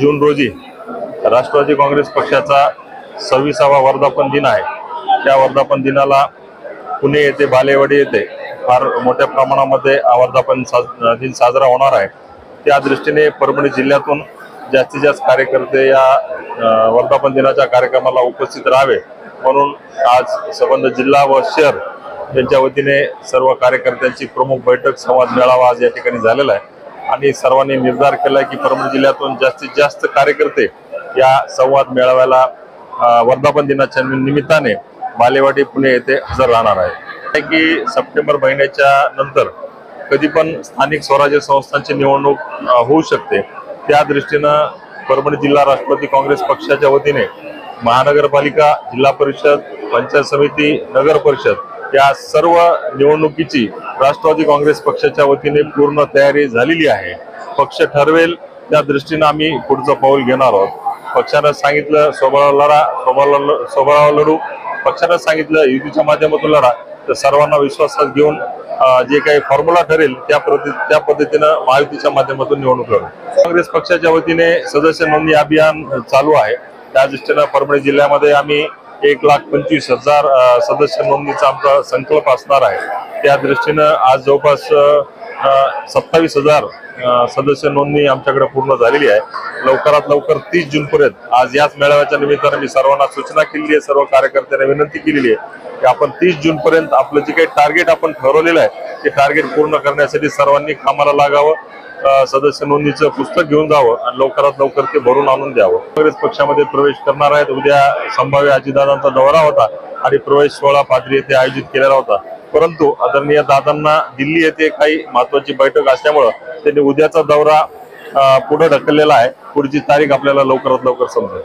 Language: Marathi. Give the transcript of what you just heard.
जून रोजी राष्ट्रवादी काँग्रेस पक्षाचा 26वा वर्धापन दिन आहे। त्या वर्धापन दिनाला पुणे येथे बालेवाडी येथे फार मोठ्या प्रमाणामध्ये वर्धापन दिन साजरा होणार आहे। त्या दृष्टीने परभणी जिल्ह्यातून जास्तीत जास्त कार्यकर्ते या वर्धापन दिनाच्या कार्यक्रमाला उपस्थित राहावे म्हणून आज संबंध जिल्हा व शहर यांच्या वतीने सर्व कार्यकर्त्यांची प्रमुख बैठक संवाद मेळावा आज या ठिकाणी झालेला आहे आणि सर्वांनी निर्धार केला की परभणी जिल्ह्यातून जास्तीत जास्त कार्यकर्ते या संवाद मेळाव्याला वर्धापन दिनाच्या निमित्ताने बालेवाडी पुणे येथे हजर राहणार आहे। की सप्टेंबर महिन्याच्या नंतर कधी पण स्थानिक स्वराज्य संस्थांची निवडणूक होऊ शकते। त्या दृष्टीनं परभणी जिल्हा राष्ट्रवादी काँग्रेस पक्षाच्या वतीने महानगरपालिका, जिल्हा परिषद, पंचायत समिती, नगर परिषद या सर्व निवडणुकीची राष्ट्रवादी काँग्रेस पक्षाच्या वतीने पूर्ण तयारी झालेली आहे। पक्ष ठरवेल त्या दृष्टीने आम्ही पुढचं पाऊल घेणार आहोत। पक्षाने सांगितलं स्वबळावर लढू, पक्षाने सांगितलं युतीच्या माध्यमातून लढा, तर सर्वांना विश्वासात घेऊन जे काही फॉर्म्युला ठरेल त्या पद्धतीनं महायुतीच्या माध्यमातून निवडणूक लढू। काँग्रेस पक्षाच्या वतीने सदस्य नोंदणी अभियान चालू आहे। त्या दृष्टीनं परभणी जिल्ह्यामध्ये आम्ही 1,25,000 सदस्य नोंदणीचा आमचा संकल्प असणार आहे। त्या दृष्टीनं आज जवळपास 27,000 सदस्य नोंदणी आमच्याकडे पूर्ण झालेली आहे। लवकरात लवकर 30 जून पर्यंत आज याच मेळाव्याच्या निमित्ताने मी सर्वांना सूचना केलेली आहे, सर्व कार्यकर्त्यांना विनंती केलेली आहे की आपण 30 जून पर्यंत आपलं जे काही टार्गेट आपण ठरवलेलं आहे ते टार्गेट पूर्ण करण्यासाठी सर्वांनी कामाला लागावं। सदस्य नोंदणीचं पुस्तक घेऊन जावं आणि लवकरात लवकर ते भरून आणून द्यावं। काँग्रेस पक्षामध्ये प्रवेश करणार आहेत। उद्या संभाव्य अजितदादांचा दौरा होता आणि प्रवेश सोहळा पाथरी येथे आयोजित केलेला होता, परंतु आदरणीय दादांना दिल्ली येथे काही महत्वाची बैठक असल्यामुळे त्यांनी उद्याचा दौरा पुढे ढकललेला आहे। पुढची तारीख आपल्याला लवकरात लवकर समजेल।